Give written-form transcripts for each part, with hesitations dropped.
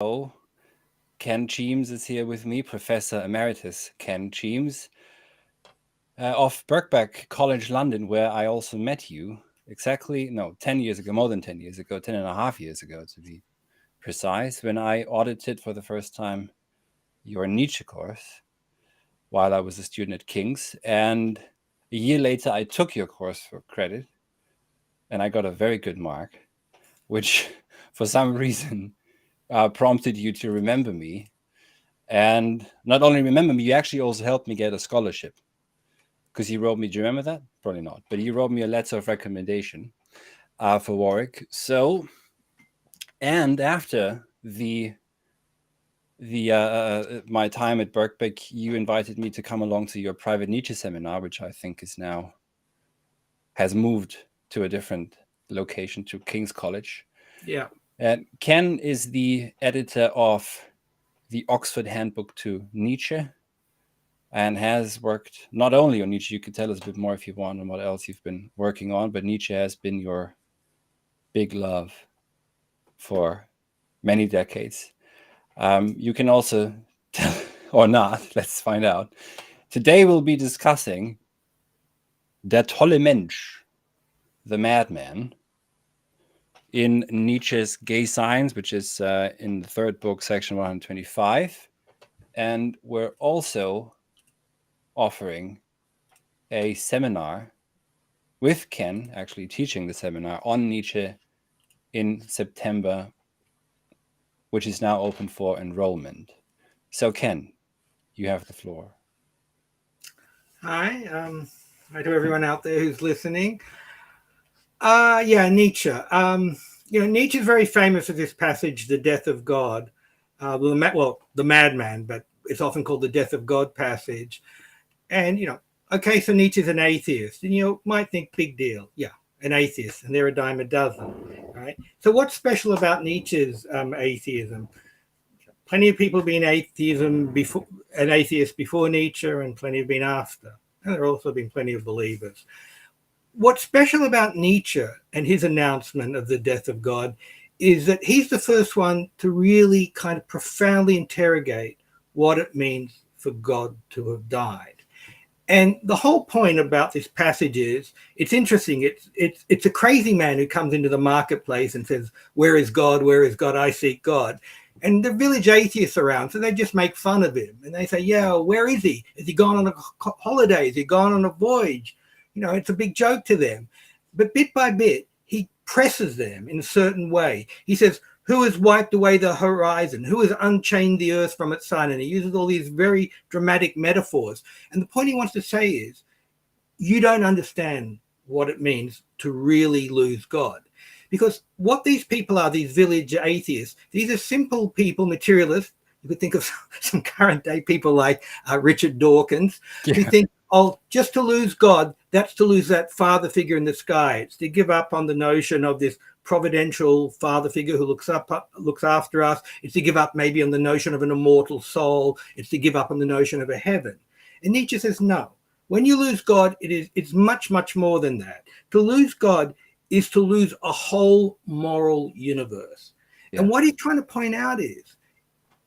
So, Ken Cheems is here with me, Professor Emeritus Ken Cheems of Birkbeck College, London, where I also met you 10 years ago, more than 10 years ago, 10 and a half years ago to be precise, when I audited for the first time your Nietzsche course while I was a student at King's. And a year later, I took your course for credit and I got a very good mark, which for some reason prompted you to remember me. And not only remember me, you actually also helped me get a scholarship. Because he wrote me, do you remember that? Probably not. But he wrote me a letter of recommendation for Warwick. So, and after my time at Birkbeck, you invited me to come along to your private Nietzsche seminar, which I think has moved to a different location, to King's College. Yeah. And Ken is the editor of the Oxford Handbook to Nietzsche, and has worked not only on Nietzsche, you could tell us a bit more if you want on what else you've been working on, but Nietzsche has been your big love for many decades. You can also tell, or not, let's find out. Today we'll be discussing Der tolle Mensch, the madman, in Nietzsche's Gay Science, which is in the third book, section 125. And we're also offering a seminar with Ken, actually teaching the seminar on Nietzsche in September, which is now open for enrollment. So Ken, you have the floor. Hi. Hi to everyone out there who's listening. Nietzsche. Nietzsche is very famous for this passage, The Death of God. The madman, but it's often called the Death of God passage. And, okay, so Nietzsche's an atheist. And you might think, big deal. Yeah, an atheist. And they're a dime a dozen, right? So what's special about Nietzsche's atheism? Plenty of people have been an atheist before Nietzsche, and plenty have been after. And there have also been plenty of believers. What's special about Nietzsche and his announcement of the death of God is that he's the first one to really kind of profoundly interrogate what it means for God to have died. And the whole point about this passage is, it's interesting. It's a crazy man who comes into the marketplace and says, "Where is God? Where is God? I seek God." And the village atheists around, so they just make fun of him. And they say, "Yeah, where is he? Has he gone on a holiday? Has he gone on a voyage?" It's a big joke to them. But bit by bit, he presses them in a certain way. He says, "Who has wiped away the horizon? Who has unchained the earth from its sun?" And he uses all these very dramatic metaphors. And the point he wants to say is, you don't understand what it means to really lose God. Because what these people are, these village atheists, these are simple people, materialists. You could think of some current day people like Richard Dawkins, who think, oh, just to lose God, that's to lose that father figure in the sky. It's to give up on the notion of this providential father figure who looks after us. It's to give up maybe on the notion of an immortal soul. It's to give up on the notion of a heaven. And Nietzsche says, no. When you lose God, it's much, much more than that. To lose God is to lose a whole moral universe. Yeah. And what he's trying to point out is,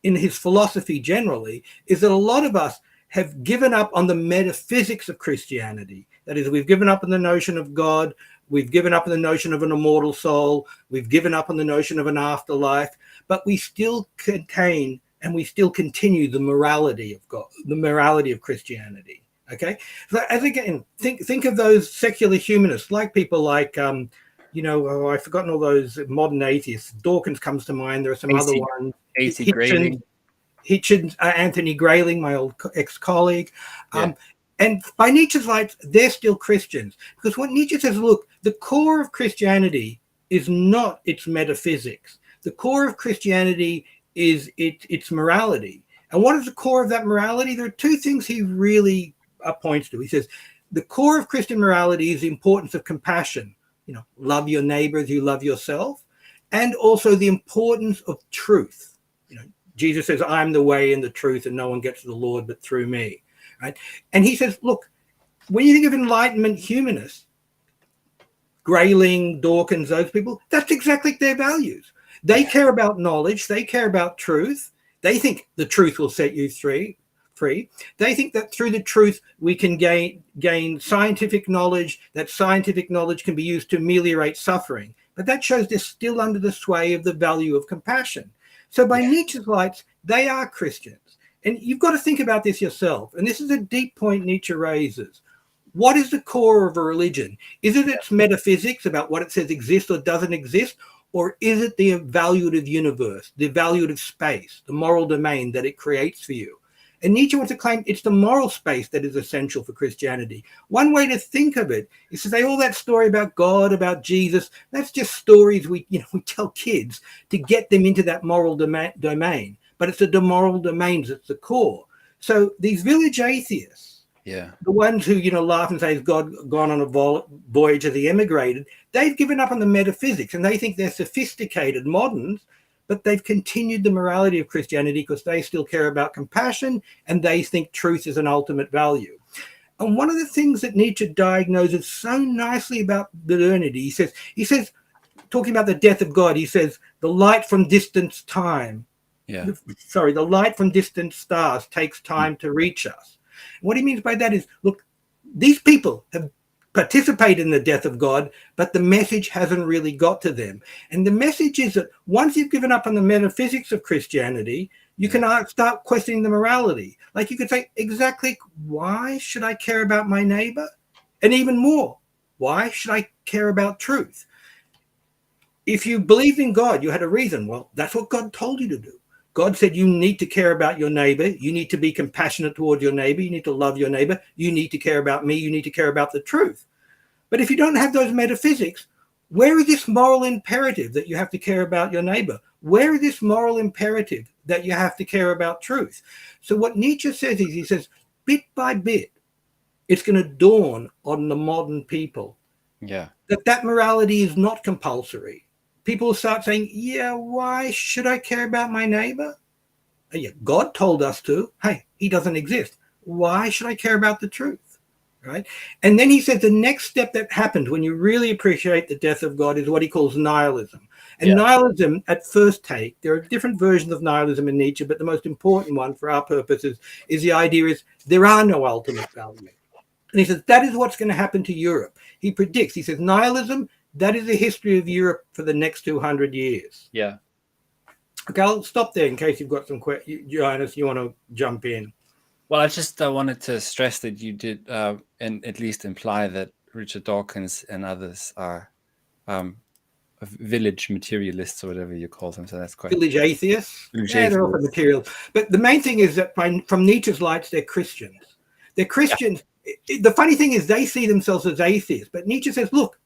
in his philosophy generally, is that a lot of us have given up on the metaphysics of Christianity. That is, we've given up on the notion of God, we've given up on the notion of an immortal soul, we've given up on the notion of an afterlife, but we still contain and we still continue the morality of God, the morality of Christianity. Okay, so as again, think of those secular humanists, like people like I've forgotten all those modern atheists. Dawkins comes to mind. There are some other ones. Hitchens, Anthony Grayling, my old ex-colleague. And by Nietzsche's lights, they're still Christians. Because what Nietzsche says, look, the core of Christianity is not its metaphysics. The core of Christianity is its morality. And what is the core of that morality? There are two things he really points to. He says, the core of Christian morality is the importance of compassion. Love your neighbor as you love yourself. And also the importance of truth. Jesus says, I'm the way and the truth, and no one gets to the Lord but through me. Right? And he says, look, when you think of Enlightenment humanists, Grayling, Dawkins, those people, that's exactly their values. They care about knowledge. They care about truth. They think the truth will set you free. They think that through the truth we can gain scientific knowledge, that scientific knowledge can be used to ameliorate suffering. But that shows they're still under the sway of the value of compassion. So by Nietzsche's lights, they are Christians. And you've got to think about this yourself. And this is a deep point Nietzsche raises. What is the core of a religion? Is it its metaphysics about what it says exists or doesn't exist? Or is it the evaluative universe, the evaluative space, the moral domain that it creates for you? And Nietzsche wants to claim it's the moral space that is essential for Christianity. One way to think of it is to say all that story about God, about Jesus, that's just stories we tell kids to get them into that moral domain. But it's the moral domains that's the core. So these village atheists, the ones who laugh and say, "Has God gone on a voyage as he emigrated?" They've given up on the metaphysics and they think they're sophisticated moderns. But they've continued the morality of Christianity because they still care about compassion and they think truth is an ultimate value. And one of the things that Nietzsche diagnoses so nicely about modernity, he says, talking about the death of God, he says, the light from distant stars takes time to reach us. What he means by that is, look, these people have participate in the death of God, but the message hasn't really got to them. And the message is that once you've given up on the metaphysics of Christianity, you can start questioning the morality. Like you could say, exactly, why should I care about my neighbor? And even more, why should I care about truth? If you believed in God, you had a reason. Well, that's what God told you to do. God said you need to care about your neighbor. You need to be compassionate toward your neighbor. You need to love your neighbor. You need to care about me. You need to care about the truth. But if you don't have those metaphysics, where is this moral imperative that you have to care about your neighbor? Where is this moral imperative that you have to care about truth? So what Nietzsche says is, he says, bit by bit, it's going to dawn on the modern people that morality is not compulsory. People will start saying, why should I care about my neighbor? God told us to. Hey, he doesn't exist. Why should I care about the truth? Right? And then he says the next step that happens when you really appreciate the death of God is what he calls nihilism. And nihilism, at first take, there are different versions of nihilism in Nietzsche, but the most important one for our purposes is the idea is there are no ultimate values. And he says that is what's going to happen to Europe. He predicts, he says, nihilism, that is the history of Europe for the next 200 years. Yeah. Okay, I'll stop there in case you've got some questions. Johannes, you want to jump in? Well, I just wanted to stress that you did and at least imply that Richard Dawkins and others are village materialists or whatever you call them. So that's quite... Village atheists? They're often material. But the main thing is that from Nietzsche's lights, they're Christians. They're Christians. Yeah. The funny thing is they see themselves as atheists. But Nietzsche says, look,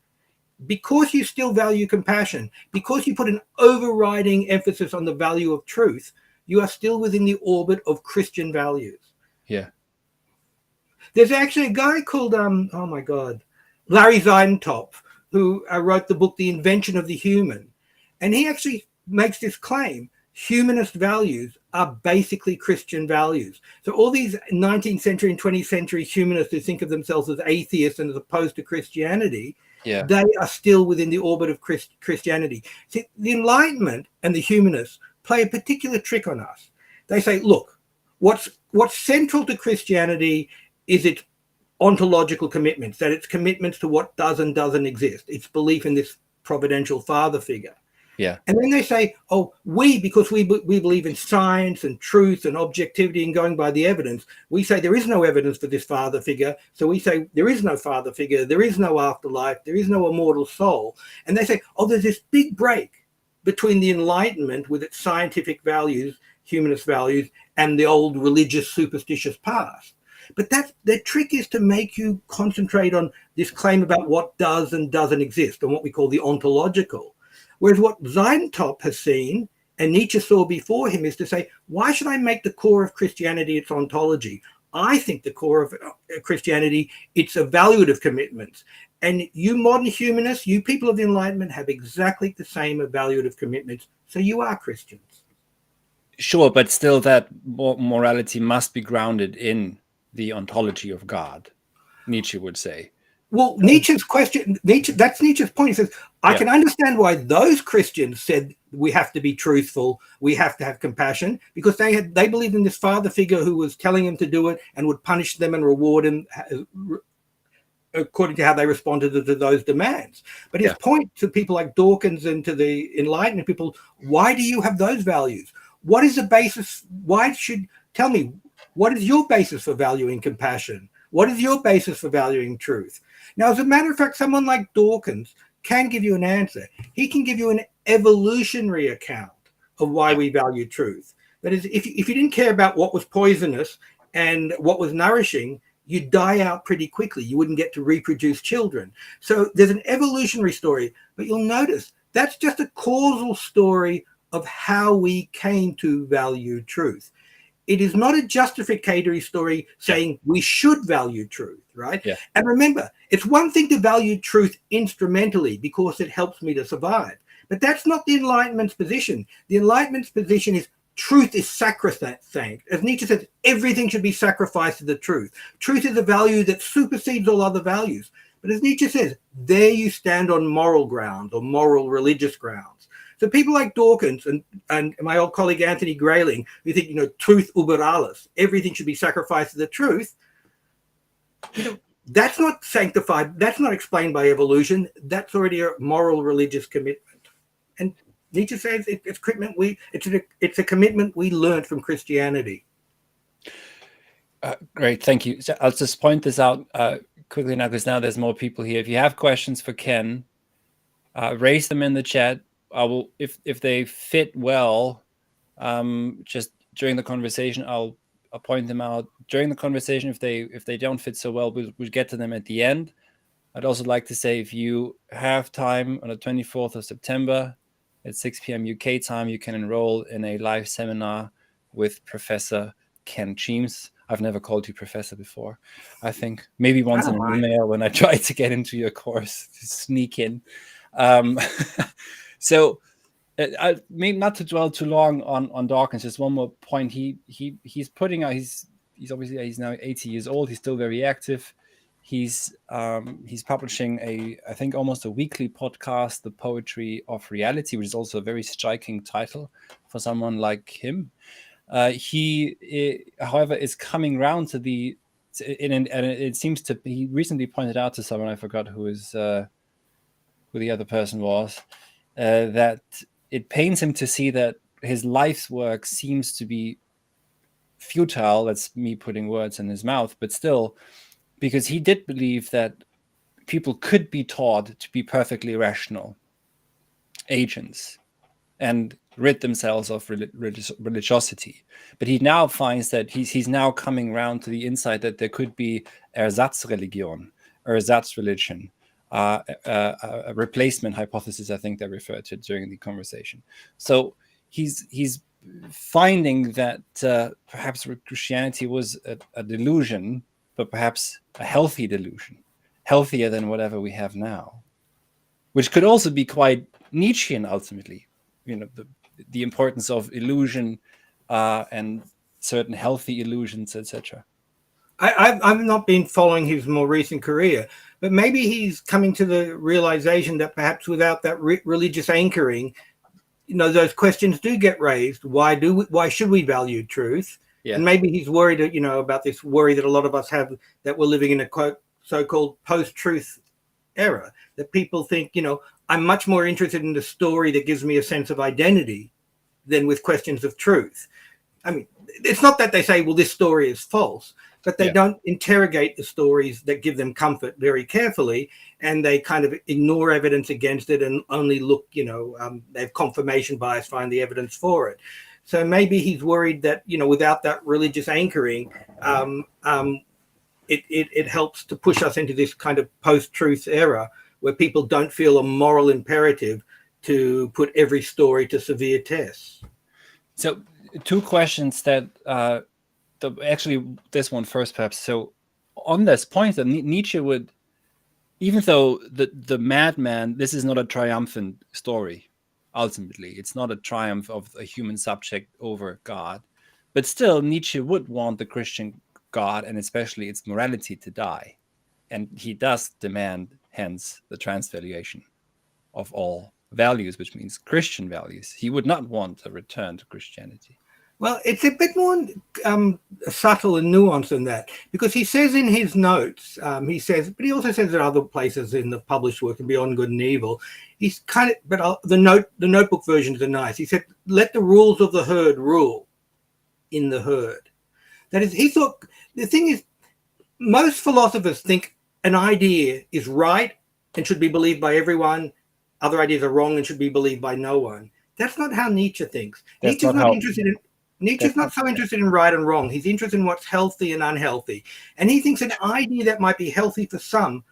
because you still value compassion, because you put an overriding emphasis on the value of truth, you are still within the orbit of Christian values. Yeah. There's actually a guy called, Larry Zeintopf, who wrote the book, The Invention of the Human. And he actually makes this claim, humanist values are basically Christian values. So all these 19th century and 20th century humanists who think of themselves as atheists and as opposed to Christianity, they are still within the orbit of Christianity. See, the Enlightenment and the humanists play a particular trick on us. They say, look, what's central to Christianity is its ontological commitments, that it's commitments to what does and doesn't exist. It's belief in this providential father figure. Yeah. And then they say, because we believe in science and truth and objectivity and going by the evidence, we say there is no evidence for this father figure. So we say there is no father figure, there is no afterlife, there is no immortal soul. And they say, there's this big break between the Enlightenment with its scientific values, humanist values, and the old religious superstitious past. But the trick is to make you concentrate on this claim about what does and doesn't exist and what we call the ontological. Whereas what Zeintopf has seen, and Nietzsche saw before him, is to say, why should I make the core of Christianity its ontology? I think the core of Christianity, it's evaluative commitments. And you modern humanists, you people of the Enlightenment have exactly the same evaluative commitments. So you are Christians. Sure, but still that morality must be grounded in the ontology of God, Nietzsche would say. Well, Nietzsche's question, that's Nietzsche's point. He says, I can understand why those Christians said we have to be truthful, we have to have compassion, because they believed in this father figure who was telling them to do it and would punish them and reward them according to how they responded to those demands. But his point to people like Dawkins and to the Enlightenment people, why do you have those values? What is the basis? Tell me, what is your basis for valuing compassion? What is your basis for valuing truth? Now, as a matter of fact, someone like Dawkins can give you an answer. He can give you an evolutionary account of why we value truth. That is, if you didn't care about what was poisonous and what was nourishing, you'd die out pretty quickly. You wouldn't get to reproduce children. So there's an evolutionary story, but you'll notice that's just a causal story of how we came to value truth. It is not a justificatory story saying we should value truth, right? Yeah. And remember, it's one thing to value truth instrumentally because it helps me to survive. But that's not the Enlightenment's position. The Enlightenment's position is truth is sacrosanct. As Nietzsche says, everything should be sacrificed to the truth. Truth is a value that supersedes all other values. But as Nietzsche says, there you stand on moral grounds or moral religious grounds. So people like Dawkins and my old colleague Anthony Grayling, who think, truth über alles, everything should be sacrificed to the truth, that's not sanctified, that's not explained by evolution, that's already a moral religious commitment. And Nietzsche says it's a commitment we learned from Christianity. Great, thank you. So I'll just point this out quickly now, because now there's more people here. If you have questions for Ken, raise them in the chat. I will, if they fit well, just during the conversation, I'll point them out during the conversation. If they don't fit so well, we'll get to them at the end. I'd also like to say, if you have time on the 24th of September at 6 p.m. UK time, you can enroll in a live seminar with Professor Ken Cheems. I've never called you professor before. I think maybe once in an email when I tried to get into your course to sneak in. So maybe not to dwell too long on Dawkins, just one more point. He's putting out, he's now 80 years old. He's still very active. He's publishing I think almost a weekly podcast, The Poetry of Reality, which is also a very striking title for someone like him. He, however, is coming round to and it seems to, he recently pointed out to someone, I forgot who the other person was, that it pains him to see that his life's work seems to be futile. That's me putting words in his mouth, but still, because he did believe that people could be taught to be perfectly rational agents and rid themselves of religiosity. But he now finds that he's now coming around to the insight that there could be Ersatzreligion, Ersatzreligion, a replacement hypothesis, I think they referred to during the conversation. So he's finding that perhaps Christianity was a delusion, but perhaps a healthy delusion, healthier than whatever we have now, which could also be quite Nietzschean ultimately. The importance of illusion and certain healthy illusions, etc. I've not been following his more recent career, but maybe he's coming to the realization that perhaps without that religious anchoring, those questions do get raised. Why should we value truth? Yeah. And maybe he's worried, about this worry that a lot of us have, that we're living in a quote so-called post-truth era, that people think, I'm much more interested in the story that gives me a sense of identity than with questions of truth. I mean, it's not that they say, well, this story is false, but they don't interrogate the stories that give them comfort very carefully, and they kind of ignore evidence against it and only look, they have confirmation bias, find the evidence for it. So maybe he's worried that, without that religious anchoring, it helps to push us into this kind of post-truth era where people don't feel a moral imperative to put every story to severe tests. So two questions that actually this one first perhaps. So on this point, that Nietzsche would, even though the madman, this is not a triumphant story. Ultimately, it's not a triumph of a human subject over God, but still Nietzsche would want the Christian God and especially its morality to die. and he does demand, hence, the transvaluation of all values, which means Christian values. He would not want a return to Christianity. Well, it's a bit more subtle and nuanced than that, because he says in his notes, he says, but he also says at other places in the published work and Beyond Good and Evil, he's kind of, but the notebook versions are nice. He said, let the rules of the herd rule in the herd. That is, he thought, the thing is, most philosophers think an idea is right and should be believed by everyone. Other ideas are wrong and should be believed by no one. That's not how Nietzsche thinks. Nietzsche's not so interested in right and wrong. He's interested in what's healthy and unhealthy. And he thinks an idea that might be healthy for some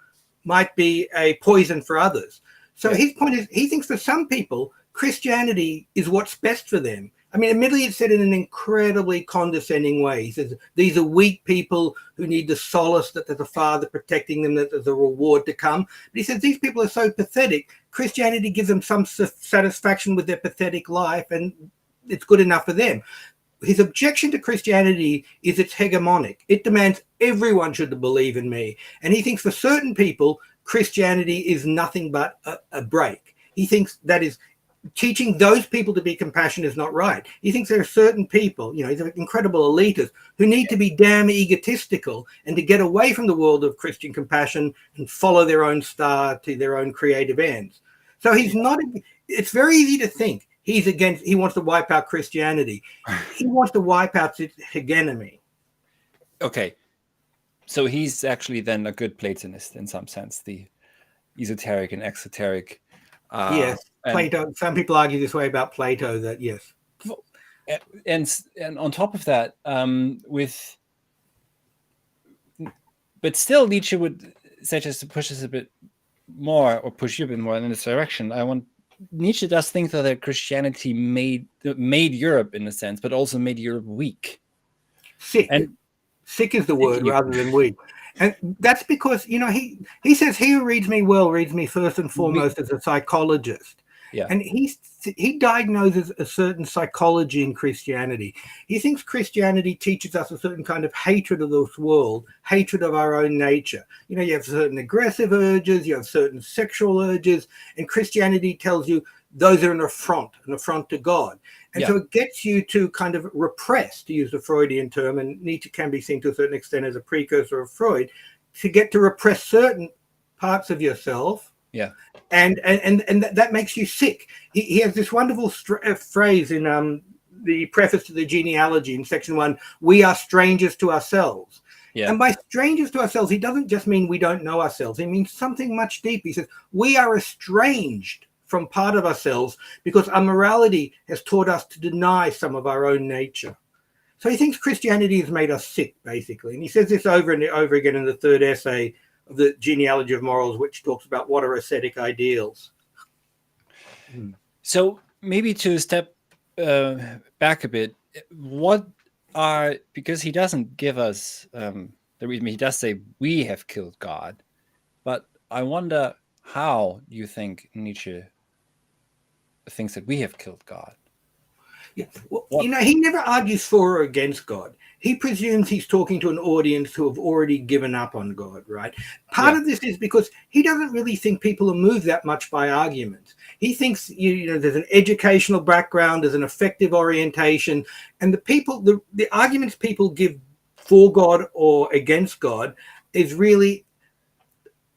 might be a poison for others. So his point is, he thinks for some people, Christianity is what's best for them. I mean, admittedly, it's said in an incredibly condescending way. He says, these are weak people who need the solace that there's a father protecting them, that there's a reward to come. But he says, these people are so pathetic. Christianity gives them some satisfaction with their pathetic life, and it's good enough for them. His objection to Christianity is it's hegemonic. It demands everyone should believe in me. And he thinks for certain people, Christianity is nothing but a break. He thinks that is teaching those people to be compassionate is not right. He thinks there are certain people, he's an incredible elitist, who need to be damn egotistical and to get away from the world of Christian compassion and follow their own star to their own creative ends. So he's not, it's very easy to think he wants to wipe out Christianity. He wants to wipe out its hegemony. Okay. So he's actually then a good Platonist in some sense, the esoteric and exoteric. Yes, Plato. Some people argue this way about Plato, that yes. And on top of that, but still Nietzsche would suggest to push us a bit more, or push you a bit more in this direction. Nietzsche does think that Christianity made Europe in a sense, but also made Europe weak. Sick. And sick is the word rather than weak. And that's because, he says he who reads me well reads me first and foremost as a psychologist. Yeah. And he diagnoses a certain psychology in Christianity. He thinks Christianity teaches us a certain kind of hatred of this world, hatred of our own nature. You have certain aggressive urges, you have certain sexual urges, and Christianity tells you those are an affront to God. And so it gets you to kind of repress, to use the Freudian term, and Nietzsche can be seen to a certain extent as a precursor of Freud, to get to repress certain parts of yourself. Yeah. And that makes you sick. He has this wonderful phrase in the preface to the genealogy in section 1, we are strangers to ourselves. Yeah. And by strangers to ourselves, he doesn't just mean we don't know ourselves. He means something much deeper. He says, we are estranged from part of ourselves because our morality has taught us to deny some of our own nature. So he thinks Christianity has made us sick, basically. And he says this over and over again in the third essay of the Genealogy of Morals, which talks about what are ascetic ideals. So maybe to step back a bit, because he doesn't give us the reason, he does say we have killed God, but I wonder how you think Nietzsche thinks that we have killed God. Yeah. Well, he never argues for or against God. He presumes he's talking to an audience who have already given up on God, right? Part of this is because he doesn't really think people are moved that much by arguments. He thinks, there's an educational background, there's an effective orientation, and the arguments people give for God or against God is really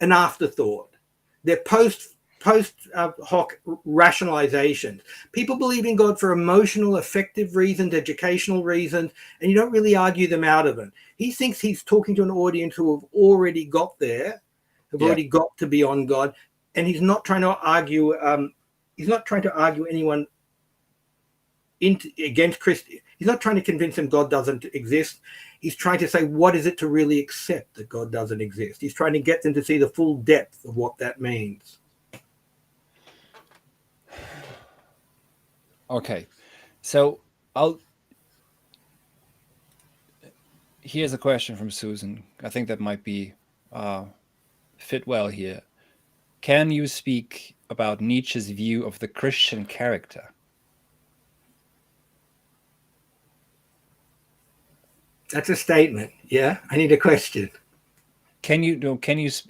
an afterthought. They're post hoc rationalizations. People believe in God for emotional, effective reasons, educational reasons, and you don't really argue them out of it. He thinks he's talking to an audience who have already got there, have already got to be on God, and he's not trying to argue. He's not trying to argue anyone against Christ. He's not trying to convince them God doesn't exist. He's trying to say, what is it to really accept that God doesn't exist? He's trying to get them to see the full depth of what that means. Okay, so here's a question from Susan. I think that might be fit well here. Can you speak about Nietzsche's view of the Christian character? That's a statement. Yeah, I need a question. Can you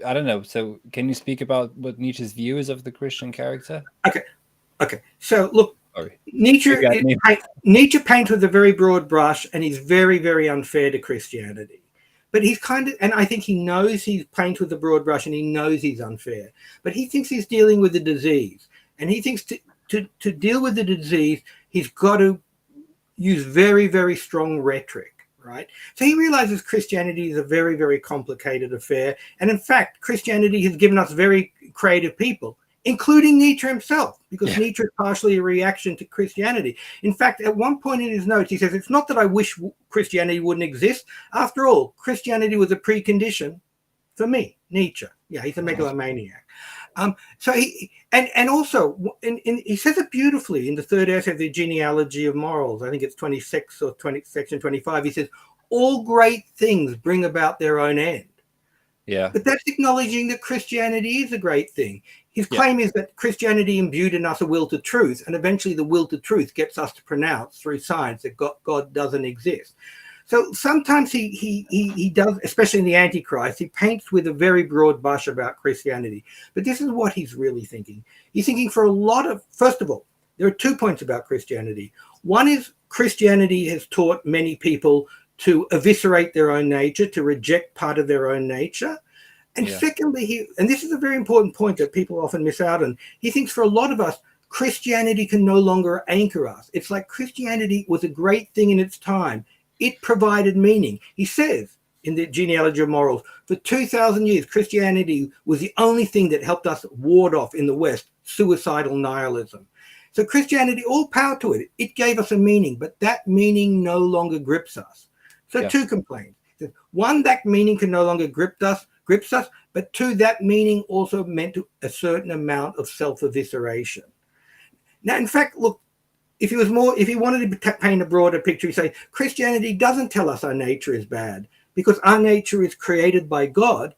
I don't know. So can you speak about what Nietzsche's view is of the Christian character? Okay. So look, Sorry. Nietzsche paints with a very broad brush, and he's very, very unfair to Christianity. But he's kind of, and I think he knows he paints with a broad brush, and he knows he's unfair. But he thinks he's dealing with a disease, and he thinks to deal with the disease, he's got to use very, very strong rhetoric. Right. So he realizes Christianity is a very, very complicated affair. And in fact, Christianity has given us very creative people, including Nietzsche himself, because Nietzsche is partially a reaction to Christianity. In fact, at one point in his notes, he says, it's not that I wish Christianity wouldn't exist. After all, Christianity was a precondition for me, Nietzsche. Yeah, he's a megalomaniac. So he also he says it beautifully in the third essay of the genealogy of morals. I think it's 26 or section 25. He says, all great things bring about their own end. Yeah. But that's acknowledging that Christianity is a great thing. His claim is that Christianity imbued in us a will to truth, and eventually the will to truth gets us to pronounce through science that God doesn't exist. So sometimes he does, especially in the Antichrist, he paints with a very broad brush about Christianity. But this is what he's really thinking. He's thinking for a lot of, first of all, there are 2 points about Christianity. One is Christianity has taught many people to eviscerate their own nature, to reject part of their own nature. And secondly, and this is a very important point that people often miss out on, he thinks for a lot of us, Christianity can no longer anchor us. It's like Christianity was a great thing in its time. It provided meaning. He says in the genealogy of morals, for 2,000 years, Christianity was the only thing that helped us ward off in the West suicidal nihilism. So Christianity, all power to it, it gave us a meaning, but that meaning no longer grips us. So 2 complaints. One, that meaning can no longer grips us, but 2, that meaning also meant a certain amount of self-evisceration. Now, in fact, look, if he wanted to paint a broader picture, he'd say Christianity doesn't tell us our nature is bad, because our nature is created by God,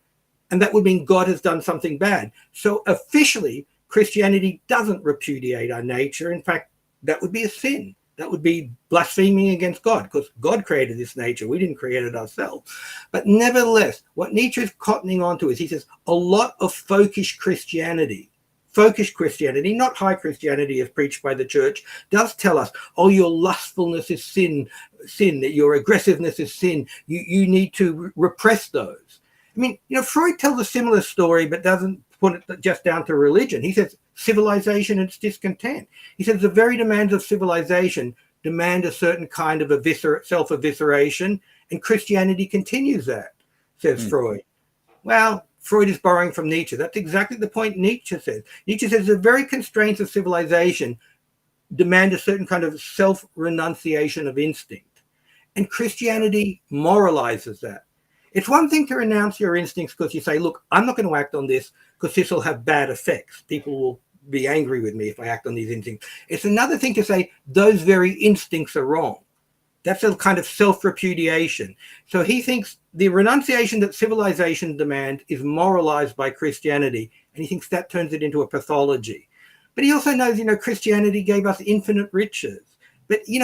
and that would mean God has done something bad. So officially, Christianity doesn't repudiate our nature. In fact, that would be a sin. That would be blaspheming against God, because God created this nature. We didn't create it ourselves. But nevertheless, what Nietzsche is cottoning onto is, he says, a lot of folkish Christianity, not high Christianity as preached by the church, does tell us, oh, your lustfulness is sin, that your aggressiveness is sin. You need to repress those. I mean, Freud tells a similar story, but doesn't put it just down to religion. He says civilization and its discontent. He says the very demands of civilization demand a certain kind of self-evisceration, and Christianity continues that, says Freud. Well, Freud is borrowing from Nietzsche. That's exactly the point Nietzsche says. Nietzsche says the very constraints of civilization demand a certain kind of self-renunciation of instinct. And Christianity moralizes that. It's one thing to renounce your instincts because you say, look, I'm not going to act on this because this will have bad effects. People will be angry with me if I act on these instincts. It's another thing to say those very instincts are wrong. That's a kind of self-repudiation. So he thinks the renunciation that civilization demands is moralized by Christianity, and he thinks that turns it into a pathology. But he also knows, Christianity gave us infinite riches. But, he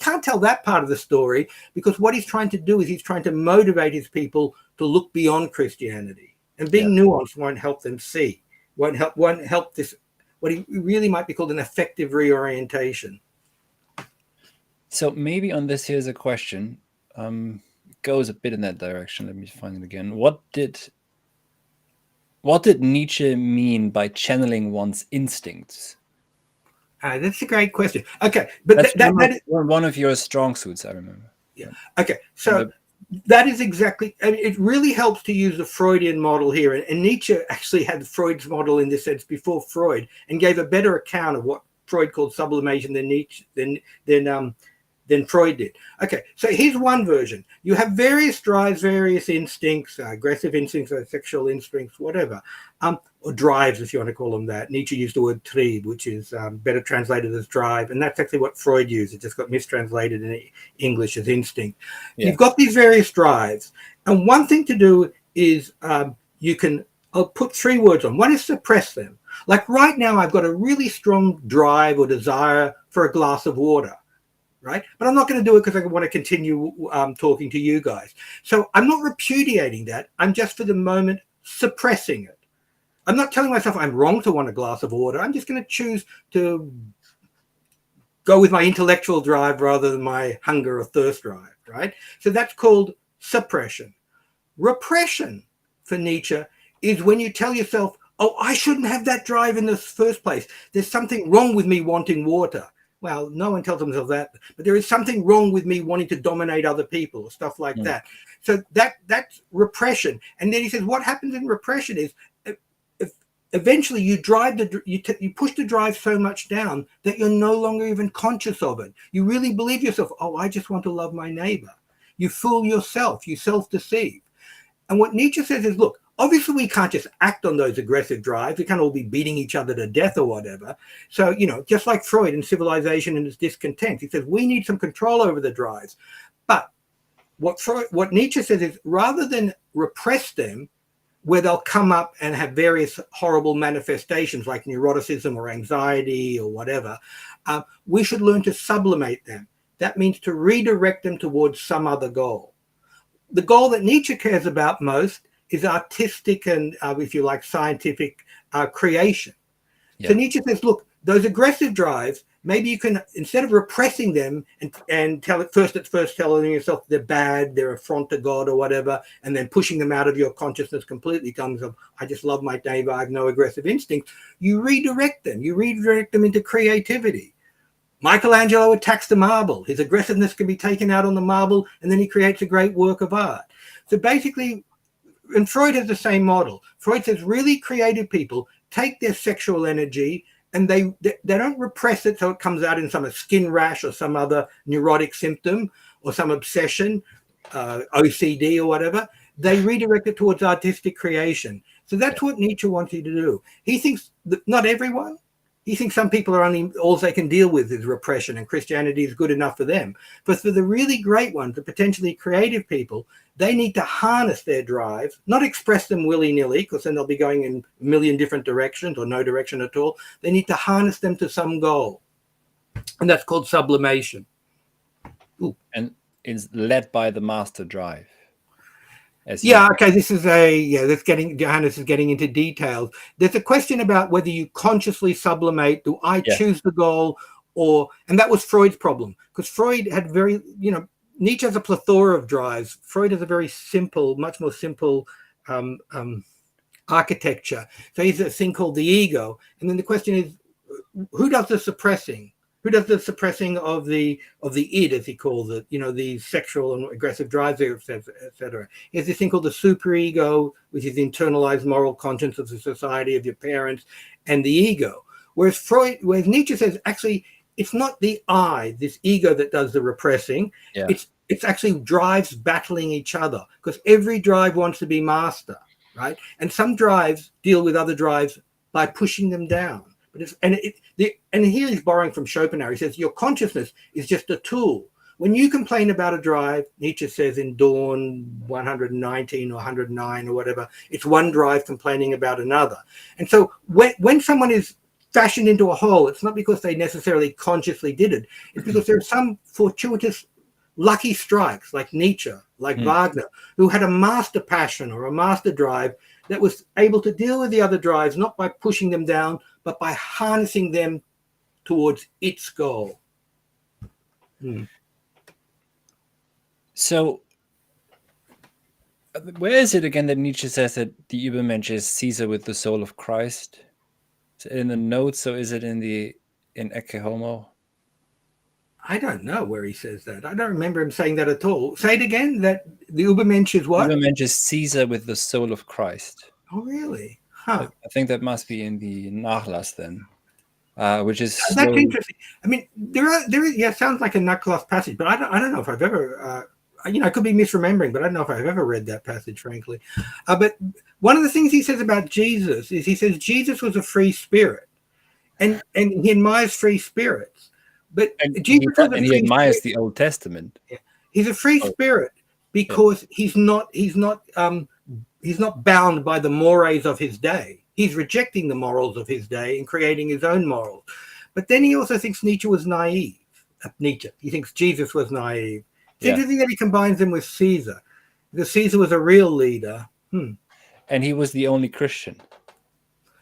can't tell that part of the story, because what he's trying to do is he's trying to motivate his people to look beyond Christianity. And being nuanced won't help them see, won't help this, what he really might be called an effective reorientation. So maybe on this, here's a question. It goes a bit in that direction. Let me find it again. What did Nietzsche mean by channeling one's instincts? That's a great question. Okay, but that is one of your strong suits, I remember. Yeah. Okay, so that is exactly. I mean, it really helps to use the Freudian model here, and Nietzsche actually had Freud's model in this sense before Freud, and gave a better account of what Freud called sublimation than Freud did. Okay, so here's one version. You have various drives, various instincts, aggressive instincts, sexual instincts, whatever, or drives, if you want to call them that. Nietzsche used the word trieb, which is better translated as drive, and that's actually what Freud used. It just got mistranslated in English as instinct. Yeah. You've got these various drives, and one thing to do is I'll put 3 words on. One is suppress them. Like right now, I've got a really strong drive or desire for a glass of water. right? But I'm not going to do it because I want to continue talking to you guys. So I'm not repudiating that. I'm just for the moment suppressing it. I'm not telling myself I'm wrong to want a glass of water. I'm just going to choose to go with my intellectual drive rather than my hunger or thirst drive, right? So that's called suppression. Repression for Nietzsche is when you tell yourself, oh, I shouldn't have that drive in the first place. There's something wrong with me wanting water. Well, no one tells themselves that, but there is something wrong with me wanting to dominate other people or stuff like that. So that's repression. And then he says, what happens in repression is eventually you push the drive so much down that you're no longer even conscious of it. You really believe yourself, oh, I just want to love my neighbor. You fool yourself, you self-deceive. And what Nietzsche says is, look, obviously we can't just act on those aggressive drives. We can't all be beating each other to death or whatever. So, just like Freud in Civilization and his discontent, he says we need some control over the drives. But what Nietzsche says is, rather than repress them, where they'll come up and have various horrible manifestations like neuroticism or anxiety or whatever, we should learn to sublimate them. That means to redirect them towards some other goal. The goal that Nietzsche cares about most is artistic and, if you like, scientific creation. Yeah. So Nietzsche says, look, those aggressive drives, maybe you can, instead of repressing them and first telling yourself they're bad, they're affront to God or whatever, and then pushing them out of your consciousness completely, comes of, I just love my neighbor, I have no aggressive instincts. You redirect them into creativity. Michelangelo attacks the marble. His aggressiveness can be taken out on the marble, and then he creates a great work of art. So basically, and Freud has the same model. Freud says really creative people take their sexual energy and they don't repress it so it comes out in some skin rash or some other neurotic symptom or some obsession, OCD or whatever. They redirect it towards artistic creation. So that's what Nietzsche wants you to do. He thinks that not everyone. He thinks some people are only, all they can deal with is repression and Christianity is good enough for them. But for the really great ones, the potentially creative people, they need to harness their drives, not express them willy-nilly, because then they'll be going in a million different directions or no direction at all. They need to harness them to some goal. And that's called sublimation. Ooh. And it's led by the master drive. Okay, this is Johannes is getting into details. There's a question about whether you consciously sublimate, do I choose the goal, and that was Freud's problem, because Freud had Nietzsche has a plethora of drives. Freud has a very simple, much more simple architecture. So he's a thing called the ego. And then the question is, who does the suppressing? Who does the suppressing of the id, as he calls it, the sexual and aggressive drives, etc. He has this thing called the superego, which is the internalized moral conscience of the society, of your parents, and the ego. Whereas Nietzsche says, actually, it's not the I, this ego, that does the repressing. Yeah. It's actually drives battling each other, because every drive wants to be master, right? And some drives deal with other drives by pushing them down. And here he's borrowing from Schopenhauer. He says your consciousness is just a tool. When you complain about a drive, Nietzsche says in Dawn 119 or 109 or whatever, it's one drive complaining about another. And so when someone is fashioned into a hole, it's not because they necessarily consciously did it. It's because there's some fortuitous lucky strikes, like Nietzsche, like Wagner, who had a master passion or a master drive that was able to deal with the other drives, not by pushing them down, but by harnessing them towards its goal. So, where is it again that Nietzsche says that the Übermensch is Caesar with the soul of Christ? Is it in the notes, or is it in Ecce Homo? I don't know where he says that. I don't remember him saying that at all. Say it again, that the Übermensch is what? Übermensch is Caesar with the soul of Christ. Oh, really? Huh. I think that must be in the Nachlass then, which is... That's interesting. I mean, there sounds like a Nachlass passage, but I don't know if I've ever... I could be misremembering, but I don't know if I've ever read that passage, frankly. But one of the things he says about Jesus is he says Jesus was a free spirit, and he admires free spirits. But Jesus he admires the Old Testament. Yeah. He's a free spirit because he's not bound by the mores of his day. He's rejecting the morals of his day and creating his own morals. But then he also thinks Nietzsche was naive. Nietzsche. He thinks Jesus was naive. It's Yeah. interesting that he combines him with Caesar, because Caesar was a real leader. And he was the only Christian.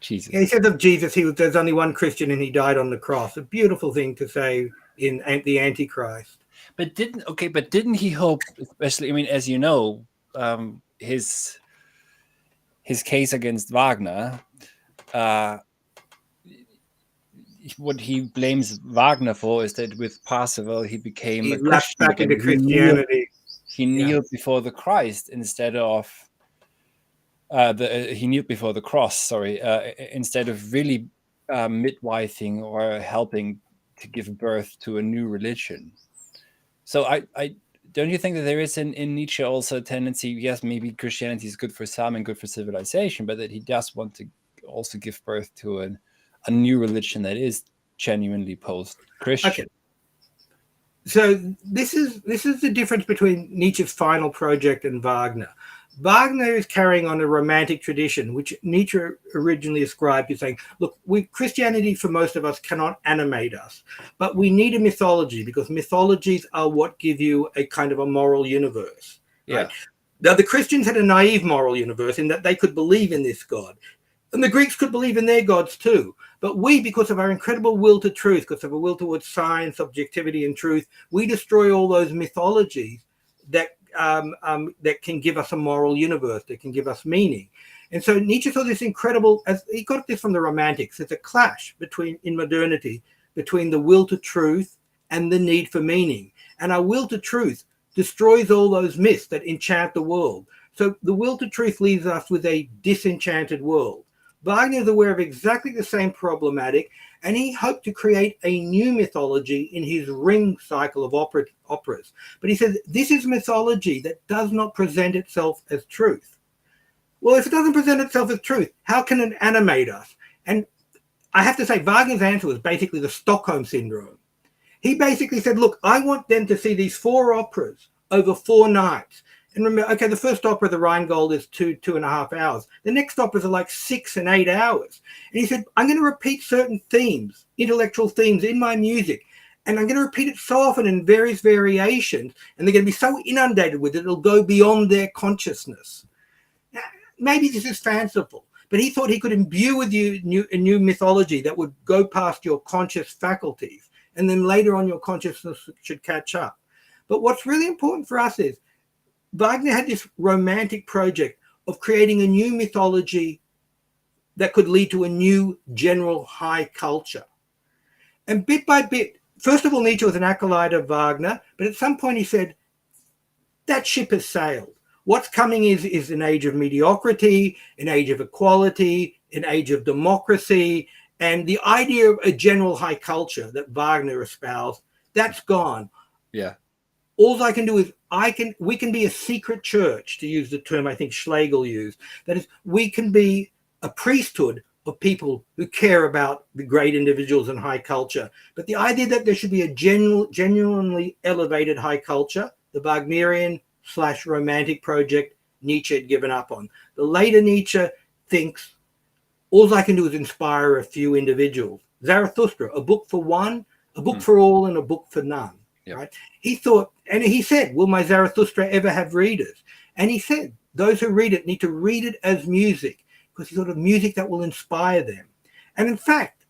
Jesus. Yeah, he says of Jesus, there's only one Christian and he died on the cross. A beautiful thing to say in the Antichrist. But didn't he hope, especially, I mean, as you know, his case against Wagner, what he blames Wagner for is that with Parsifal he became a Christian back again. into Christianity. He kneeled before the Christ instead of he kneeled before the cross. Sorry, instead of really midwifing or helping to give birth to a new religion. So I don't you think that there is in Nietzsche also a tendency? Yes, maybe Christianity is good for some and good for civilization, but that he does want to also give birth to a new religion that is genuinely post-Christian. Okay. So this is the difference between Nietzsche's final project and Wagner. Wagner is carrying on a romantic tradition, which Nietzsche originally ascribed to, saying, look, Christianity for most of us cannot animate us, but we need a mythology because mythologies are what give you a kind of a moral universe. Right? Yeah. Now, the Christians had a naive moral universe in that they could believe in this God. And the Greeks could believe in their gods too. But we, because of our incredible will to truth, because of a will towards science, objectivity, and truth, we destroy all those mythologies that can give us a moral universe, that can give us meaning. And so Nietzsche saw this incredible, as he got this from the Romantics, it's a clash in modernity between the will to truth and the need for meaning. And our will to truth destroys all those myths that enchant the world. So the will to truth leaves us with a disenchanted world. Wagner is aware of exactly the same problematic, and he hoped to create a new mythology in his Ring cycle of operas. But he says, this is mythology that does not present itself as truth. Well, if it doesn't present itself as truth, how can it animate us? And I have to say, Wagner's answer was basically the Stockholm Syndrome. He basically said, look, I want them to see these 4 operas over 4 nights. And remember, okay, the first opera, the Rheingold, is 2.5 hours. The next operas are like 6 and 8 hours. And he said, I'm going to repeat certain themes, intellectual themes in my music. And I'm going to repeat it so often in various variations. And they're going to be so inundated with it, it'll go beyond their consciousness. Now, maybe this is fanciful, but he thought he could imbue with you a new mythology that would go past your conscious faculties. And then later on, your consciousness should catch up. But what's really important for us is, Wagner had this romantic project of creating a new mythology that could lead to a new general high culture. And bit by bit, first of all, Nietzsche was an acolyte of Wagner, but at some point he said, that ship has sailed. What's coming is an age of mediocrity, an age of equality, an age of democracy, and the idea of a general high culture that Wagner espoused, that's gone. Yeah. All I can do is we can be a secret church, to use the term I think Schlegel used. That is, we can be a priesthood of people who care about the great individuals and high culture. But the idea that there should be a genuinely elevated high culture, the Wagnerian/romantic project, Nietzsche had given up on. The later Nietzsche thinks, all I can do is inspire a few individuals. Zarathustra, a book for one, a book for all, and a book for none. Yep. Right? He thought, and he said, will my Zarathustra ever have readers? And he said, those who read it need to read it as music, because he thought of music that will inspire them. And in fact,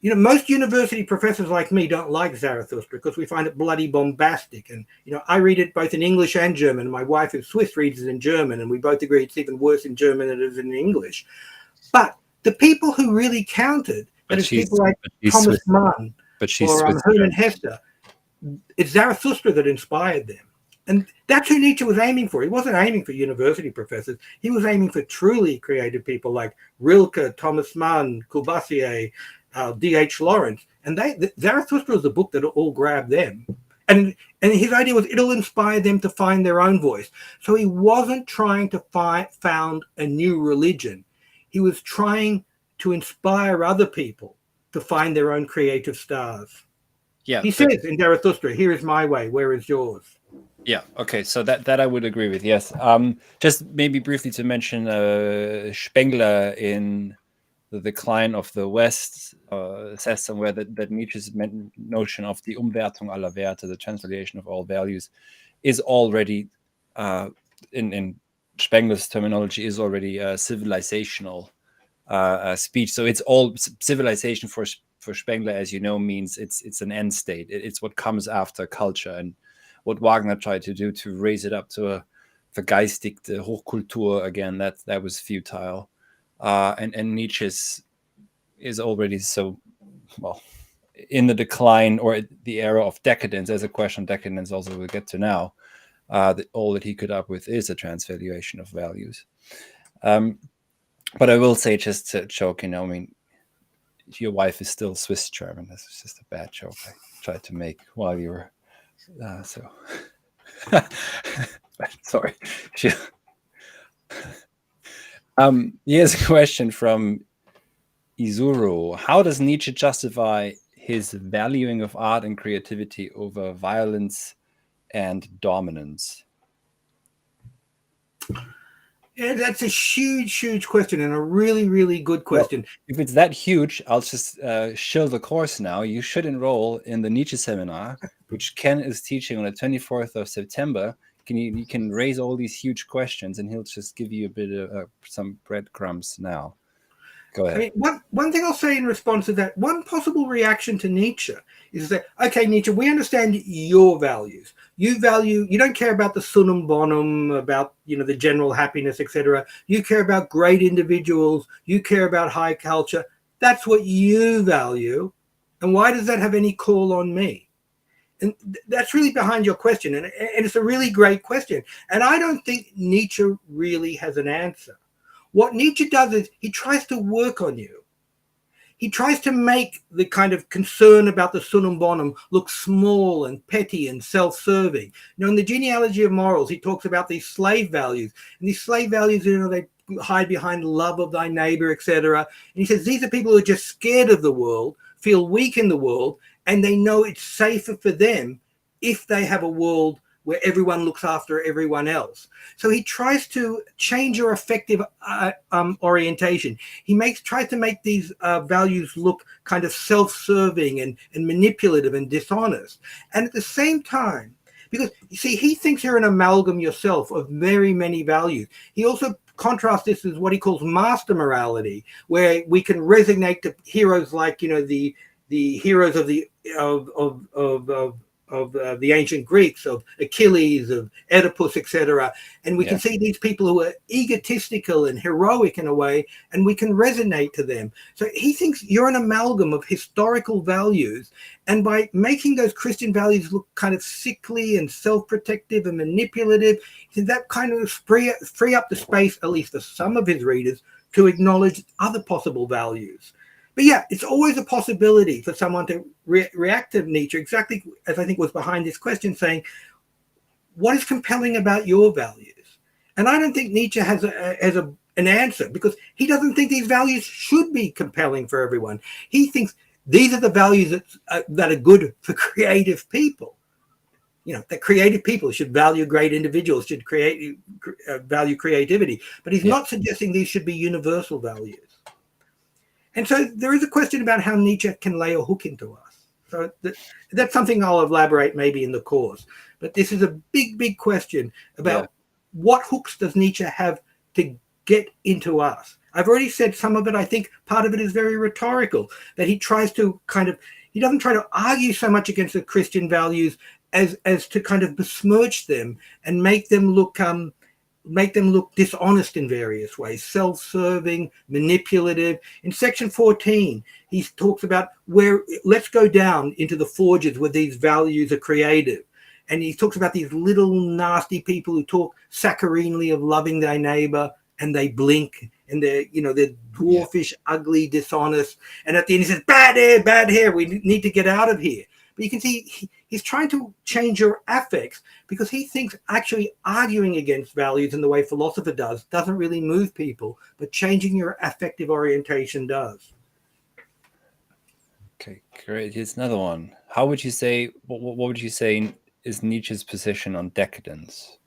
most university professors like me don't like Zarathustra because we find it bloody bombastic. And, I read it both in English and German. My wife, who's Swiss, reads it in German, and we both agree it's even worse in German than it is in English. But the people who really counted, that is people like Thomas Mann or Hermann Hesse, it's Zarathustra that inspired them. And that's who Nietzsche was aiming for. He wasn't aiming for university professors. He was aiming for truly creative people like Rilke, Thomas Mann, Courvoisier, D.H. Lawrence. And Zarathustra was the book that all grabbed them. And his idea was it'll inspire them to find their own voice. So he wasn't trying to found a new religion. He was trying to inspire other people to find their own creative stars. Yeah, he says in Zarathustra, here is my way, where is yours? Yeah, okay, so that I would agree with, yes. Just maybe briefly to mention Spengler in the decline of the West, says somewhere that Nietzsche's notion of the Umwertung aller Werte, the transvaluation of all values, is already, in Spengler's terminology, is already a civilizational speech. So it's all civilization for Spengler, as you know, means it's an end state. It's what comes after culture, and what Wagner tried to do to raise it up to a vergeistigte Hochkultur again, that was futile. And Nietzsche is already so, well, in the decline, or the era of decadence. There's a question on decadence also we'll get to now. That all that he could up with is a transvaluation of values. But I will say, just to joke, I mean, your wife is still Swiss German. That's just a bad joke I tried to make while you were so. Sorry. Here's a question from Izuru. How does Nietzsche justify his valuing of art and creativity over violence and dominance? Yeah, that's a huge question, and a really good question. Well, if it's that huge, I'll just shill the course now. You should enroll in the Nietzsche seminar, which Ken is teaching on the 24th of September. You can raise all these huge questions, and he'll just give you a bit of some breadcrumbs now. Go ahead. I mean, one thing I'll say in response to that, one possible reaction to Nietzsche is that, okay, Nietzsche, we understand your values. You don't care about the sunum bonum, about, the general happiness, etc. You care about great individuals. You care about high culture. That's what you value. And why does that have any call on me? And that's really behind your question. And it's a really great question. And I don't think Nietzsche really has an answer. What Nietzsche does is he tries to work on you. He tries to make the kind of concern about the sunum bonum look small and petty and self-serving. In the Genealogy of Morals, he talks about these slave values. And these slave values, they hide behind love of thy neighbor, etc. And he says these are people who are just scared of the world, feel weak in the world, and they know it's safer for them if they have a world where everyone looks after everyone else. So he tries to change your affective orientation. He tries to make these values look kind of self-serving and manipulative and dishonest. And at the same time, because you see, he thinks you're an amalgam yourself of very many values. He also contrasts this with what he calls master morality, where we can resonate to heroes like, the heroes of the ancient Greeks, of Achilles, of Oedipus, etc. And we can see these people who are egotistical and heroic in a way, and we can resonate to them. So he thinks you're an amalgam of historical values, and by making those Christian values look kind of sickly and self-protective and manipulative, that kind of free up the space, at least for some of his readers, to acknowledge other possible values. But yeah, it's always a possibility for someone to react to Nietzsche, exactly as I think was behind this question, saying, what is compelling about your values? And I don't think Nietzsche has an answer, because he doesn't think these values should be compelling for everyone. He thinks these are the values that are good for creative people. That creative people should value great individuals, should value creativity. But he's not suggesting these should be universal values. And so there is a question about how Nietzsche can lay a hook into us. So that's something I'll elaborate maybe in the course. But this is a big question about what hooks does Nietzsche have to get into us. I've already said some of it. I think part of it is very rhetorical, that he tries to he doesn't try to argue so much against the Christian values as to kind of besmirch them and make them look dishonest in various ways, self-serving, manipulative. In section 14, he talks about let's go down into the forges where these values are creative. And he talks about these little nasty people who talk saccharinely of loving thy neighbor, and they blink, and they're dwarfish, ugly, dishonest. And at the end he says, bad hair, we need to get out of here. But you can see he's trying to change your affects, because he thinks actually arguing against values in the way philosopher doesn't really move people, but changing your affective orientation does. Okay, great. Here's another one. How would you say, what would you say is Nietzsche's position on decadence?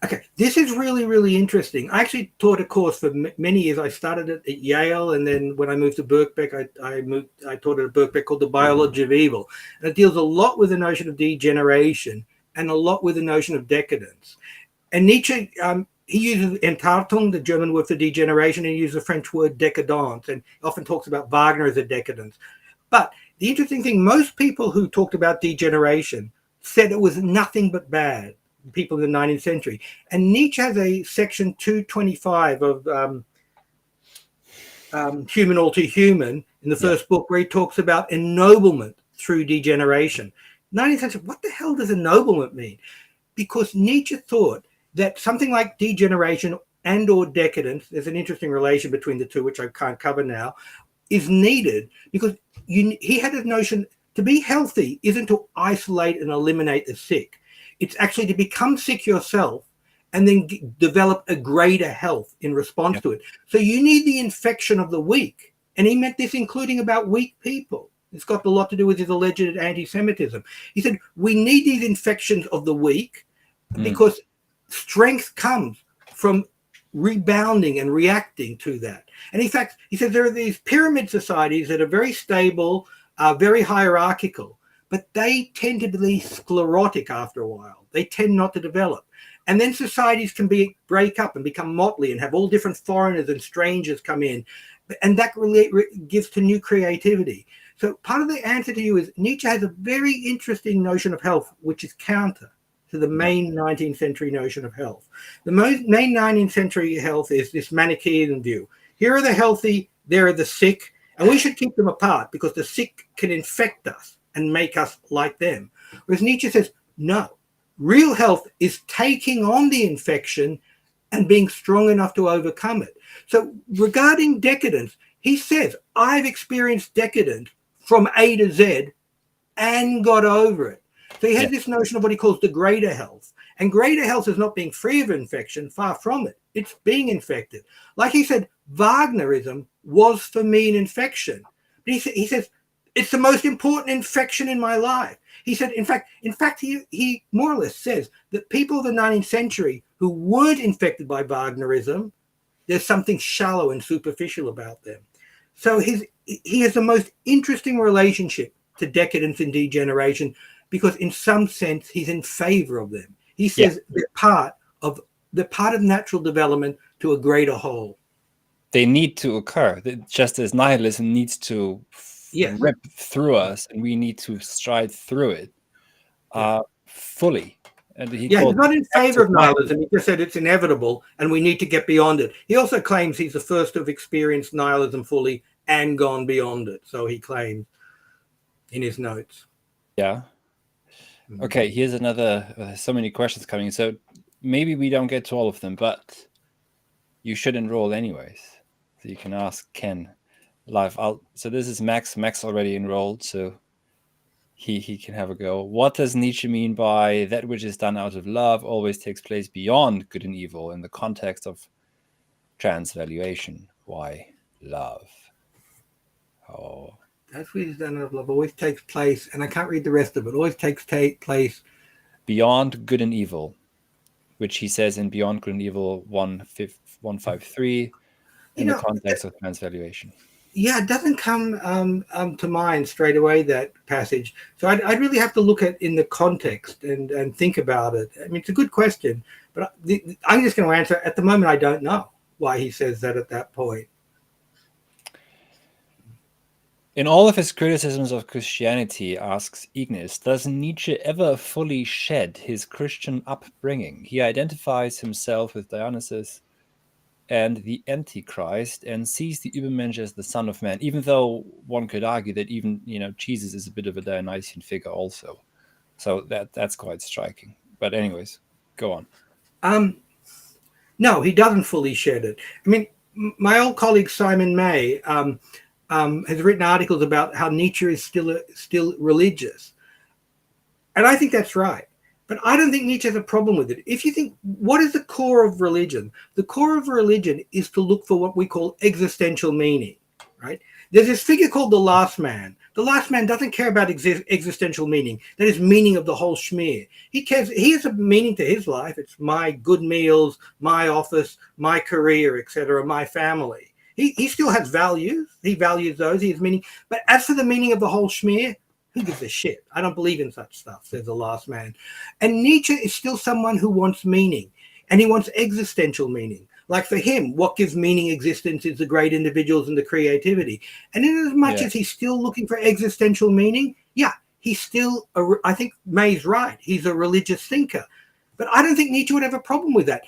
Okay, this is really, really interesting. I actually taught a course for many years. I started it at Yale, and then when I moved to Birkbeck, I taught it at Birkbeck called The Biology of Evil. And it deals a lot with the notion of degeneration and a lot with the notion of decadence. And Nietzsche, he uses Entartung, the German word for degeneration, and he uses the French word décadence, and often talks about Wagner as a decadence. But the interesting thing, most people who talked about degeneration said it was nothing but bad, people in the 19th century. And Nietzsche has a section 225 of Human All Too Human in the first book, where he talks about ennoblement through degeneration. 19th century, what the hell does ennoblement mean? Because Nietzsche thought that something like degeneration and or decadence, there's an interesting relation between the two, which I can't cover now, is needed because he had a notion to be healthy isn't to isolate and eliminate the sick. It's actually to become sick yourself and then develop a greater health in response to it. So you need the infection of the weak. And he meant this including about weak people. It's got a lot to do with his alleged anti-Semitism. He said, we need these infections of the weak because strength comes from rebounding and reacting to that. And in fact, he said there are these pyramid societies that are very stable, very hierarchical, but they tend to be sclerotic after a while. They tend not to develop. And then societies can break up and become motley and have all different foreigners and strangers come in. And that really gives to new creativity. So part of the answer to you is Nietzsche has a very interesting notion of health, which is counter to the main 19th century notion of health. The main 19th century health is this Manichaean view. Here are the healthy, there are the sick, and we should keep them apart because the sick can infect us and make us like them. Whereas Nietzsche says, no, real health is taking on the infection and being strong enough to overcome it. So regarding decadence, he says, I've experienced decadence from A to Z and got over it. So he has this notion of what he calls the greater health. And greater health is not being free of infection, far from it. It's being infected. Like he said, Wagnerism was for me an infection. But he says, it's the most important infection in my life. He said, in fact, he more or less says that people of the 19th century who weren't infected by Wagnerism, there's something shallow and superficial about them. So he has the most interesting relationship to decadence and degeneration because in some sense he's in favor of them. He says they're part of natural development to a greater whole. They need to occur, just as nihilism needs to rip through us, and we need to stride through it fully. And he's not in favor of nihilism. He just said it's inevitable and we need to get beyond it. He also claims he's the first to have experienced nihilism fully and gone beyond it. So he claims in his notes. Yeah. Okay, here's another, so many questions coming. So maybe we don't get to all of them, but you should enroll anyways. So you can ask Ken live. So this is Max. Max already enrolled, so he can have a go. What does Nietzsche mean by that which is done out of love always takes place beyond good and evil in the context of transvaluation? Why love? Oh. That which is done out of love always takes place, and I can't read the rest of it, always takes place beyond good and evil, which he says in Beyond Good and Evil 153 in the context of transvaluation. Yeah, it doesn't come to mind straight away, that passage. So I'd really have to look at in the context and think about it. I mean, it's a good question, but I'm just going to answer. At the moment, I don't know why he says that at that point. In all of his criticisms of Christianity, asks Ignis, does Nietzsche ever fully shed his Christian upbringing? He identifies himself with Dionysus and the Antichrist and sees the Übermensch as the Son of Man, even though one could argue that even, Jesus is a bit of a Dionysian figure also. So that's quite striking. But anyways, go on. No, he doesn't fully shed it. I mean, my old colleague Simon May has written articles about how Nietzsche is still religious. And I think that's right. But I don't think Nietzsche has a problem with it. If you think, what is the core of religion? The core of religion is to look for what we call existential meaning, right? There's this figure called the last man. The last man doesn't care about existential meaning. That is meaning of the whole schmear. He has a meaning to his life. It's my good meals, my office, my career, etc., my family. He still has values. He values those. He has meaning. But as for the meaning of the whole schmear, who gives a shit? I don't believe in such stuff, says the last man. And Nietzsche is still someone who wants meaning, and he wants existential meaning. Like for him, what gives meaning existence is the great individuals and the creativity. And in as much as he's still looking for existential meaning, he's still, I think May's right, he's a religious thinker. But I don't think Nietzsche would have a problem with that.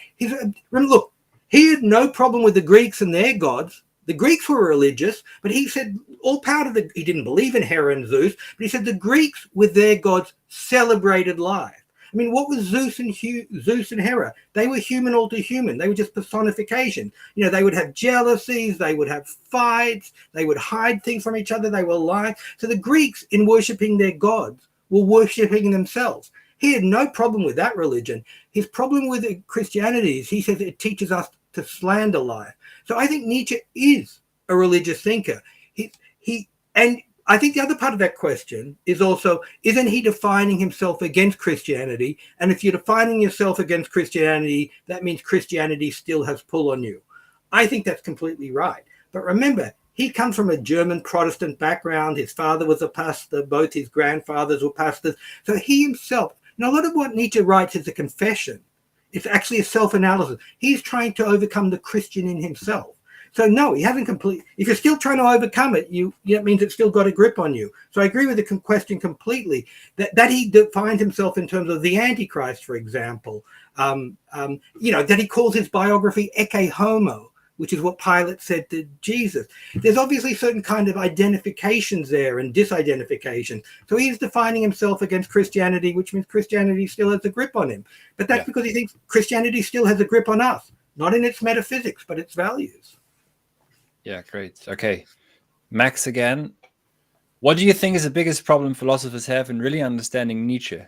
Look, he had no problem with the Greeks and their gods. The Greeks were religious, but he said all power to he didn't believe in Hera and Zeus, but he said the Greeks with their gods celebrated life. I mean, what was Zeus and Hera? They were human all to human. They were just personification. You know, they would have jealousies, they would have fights, they would hide things from each other, they were lying. So the Greeks, in worshipping their gods, were worshipping themselves. He had no problem with that religion. His problem with Christianity is he says it teaches us to slander life. So I think Nietzsche is a religious thinker. And I think the other part of that question is also, isn't he defining himself against Christianity? And if you're defining yourself against Christianity, that means Christianity still has pull on you. I think that's completely right. But remember, he comes from a German Protestant background. His father was a pastor. Both his grandfathers were pastors. So he himself, a lot of what Nietzsche writes is a confession. It's actually a self-analysis. He's trying to overcome the Christian in himself. So no, he hasn't completely. If you're still trying to overcome it, that means it's still got a grip on you. So I agree with the question completely. That he defines himself in terms of the Antichrist, for example. That he calls his biography Ecce Homo, which is what Pilate said to Jesus. There's obviously certain kind of identifications there and disidentification. So he's defining himself against Christianity, which means Christianity still has a grip on him. But that's because he thinks Christianity still has a grip on us, not in its metaphysics, but its values. Yeah, great. Okay. Max again. What do you think is the biggest problem philosophers have in really understanding Nietzsche?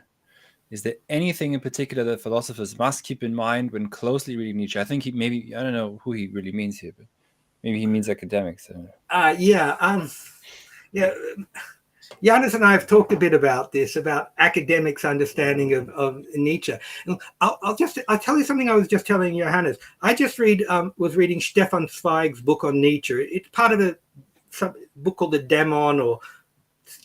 Is there anything in particular that philosophers must keep in mind when closely reading Nietzsche? I think I don't know who he really means here, but maybe he means academics. Janis and I have talked a bit about this, about academics' understanding of Nietzsche. I'll tell you something I was just telling Johannes. I just was reading Stefan Zweig's book on Nietzsche. It's part of a book called The Demon, or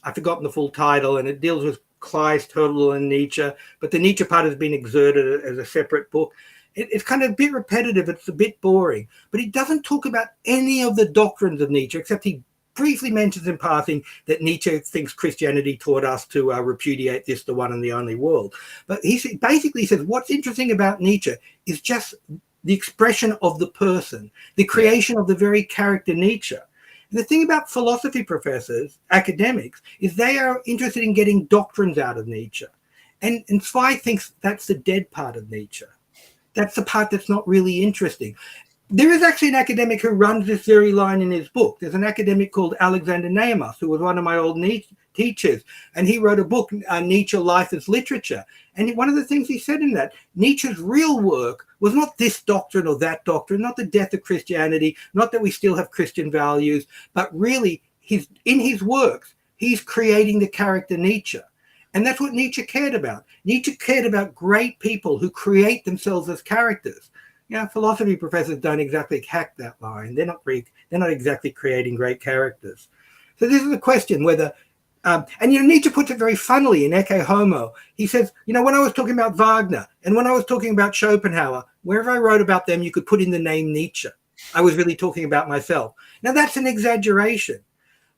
I've forgotten the full title, and it deals with Kleist, Hölderlin, and Nietzsche. But the Nietzsche part has been exerted as a separate book. It's kind of a bit repetitive. It's a bit boring. But he doesn't talk about any of the doctrines of Nietzsche, except he briefly mentions in passing that Nietzsche thinks Christianity taught us to repudiate this, the one and the only world. But he basically says what's interesting about Nietzsche is just the expression of the person, the creation of the very character Nietzsche. And the thing about philosophy professors, academics, is they are interested in getting doctrines out of Nietzsche. And Zweig thinks that's the dead part of Nietzsche. That's the part that's not really interesting. There is actually an academic who runs this very line in his book. There's an academic called Alexander Nehamas, who was one of my old teachers, and he wrote a book, Nietzsche, Life as Literature. And one of the things he said in that, Nietzsche's real work was not this doctrine or that doctrine, not the death of Christianity, not that we still have Christian values, but really, in his works, he's creating the character Nietzsche. And that's what Nietzsche cared about. Nietzsche cared about great people who create themselves as characters. Philosophy professors don't exactly hack that line. They're not exactly creating great characters. So this is a question whether, Nietzsche puts it very funnily in Ecce Homo. He says, when I was talking about Wagner and when I was talking about Schopenhauer, wherever I wrote about them, you could put in the name Nietzsche. I was really talking about myself. Now that's an exaggeration,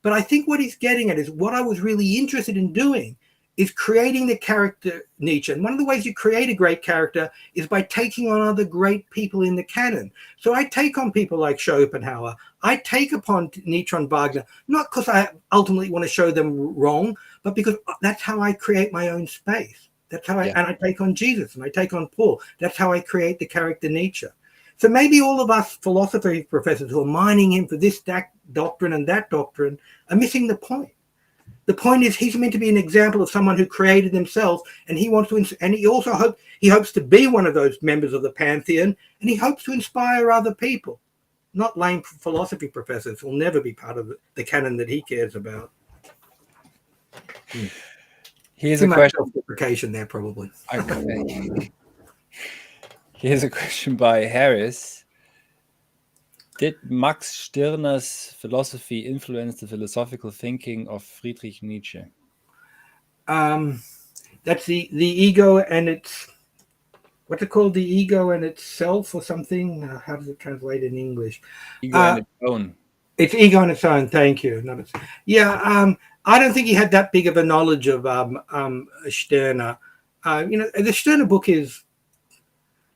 but I think what he's getting at is what I was really interested in doing is creating the character Nietzsche. And one of the ways you create a great character is by taking on other great people in the canon. So I take on people like Schopenhauer. I take upon Nietzsche and Wagner, not because I ultimately want to show them wrong, but because that's how I create my own space. That's how and I take on Jesus and I take on Paul. That's how I create the character Nietzsche. So maybe all of us philosophy professors who are mining him for this doctrine and that doctrine are missing the point. The point is he's meant to be an example of someone who created himself, and he wants to, and he also hopes to be one of those members of the pantheon, and he hopes to inspire other people, not lame philosophy professors who will never be part of the canon that he cares about. Here's Too a much question. self-deprecation there, probably. Okay. Here's a question by Harris. Did Max Stirner's philosophy influence the philosophical thinking of Friedrich Nietzsche? That's the ego and its, what's it called? The ego and itself or something? How does it translate in English? Ego and its own. It's ego on its own. Thank you. Not its, yeah. I don't think he had that big of a knowledge of Stirner. The Stirner book is,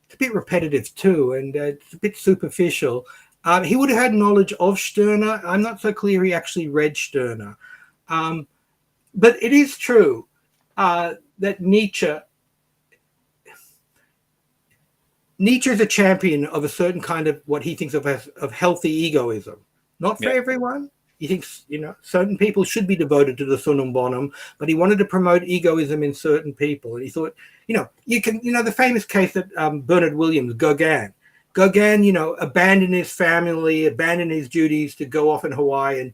it's a bit repetitive too, and it's a bit superficial. He would have had knowledge of Stirner. I'm not so clear he actually read Stirner. But it is true that Nietzsche is a champion of a certain kind of what he thinks of as of healthy egoism. Not for everyone. He thinks, certain people should be devoted to the sunum bonum, but he wanted to promote egoism in certain people. And he thought, you can, the famous case that Bernard Williams, Gauguin, abandoned his family, abandoned his duties to go off in Hawaii and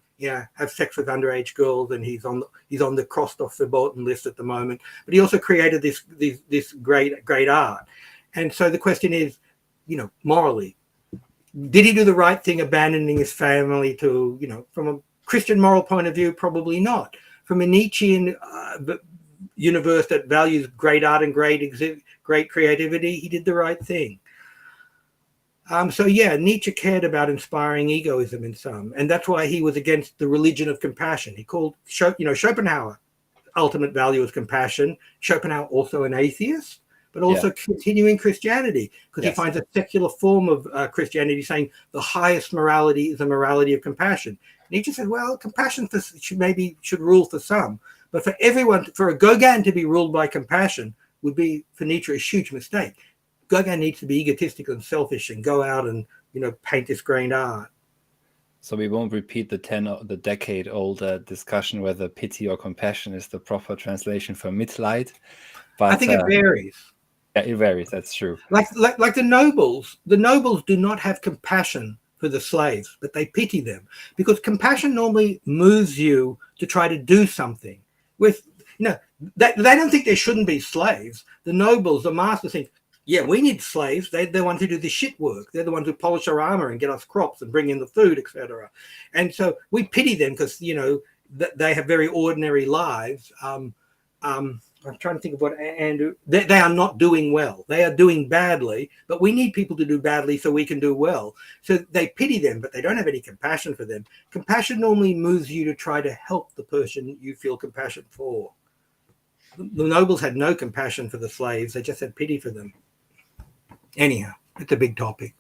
have sex with underage girls, and he's on the crossed off verboten list at the moment. But he also created this great art. And so the question is, morally, did he do the right thing abandoning his family to, from a Christian moral point of view? Probably not. From a Nietzschean universe that values great art and great creativity, he did the right thing. Nietzsche cared about inspiring egoism in some, and that's why he was against the religion of compassion. He called, Schopenhauer, ultimate value is compassion. Schopenhauer also an atheist, but also continuing Christianity, because he finds a secular form of Christianity saying the highest morality is a morality of compassion. Nietzsche said, well, compassion should rule for some, but for everyone, for a Gauguin to be ruled by compassion would be, for Nietzsche, a huge mistake. Gauguin needs to be egotistical and selfish and go out and, paint this great art. So we won't repeat the decade-old discussion whether pity or compassion is the proper translation for Mitleid. But I think it varies. Yeah, it varies. That's true. Like the nobles. The nobles do not have compassion for the slaves, but they pity them, because compassion normally moves you to try to do something. With they don't think there shouldn't be slaves. The nobles, the masters, think, yeah, we need slaves. They're the ones who do the shit work. They're the ones who polish our armor and get us crops and bring in the food, etc. And so we pity them because they have very ordinary lives. I'm trying to think of what Andrew. They are not doing well. They are doing badly, but we need people to do badly so we can do well. So they pity them, but they don't have any compassion for them. Compassion normally moves you to try to help the person you feel compassion for. The nobles had no compassion for the slaves. They just had pity for them. Anyhow, it's a big topic.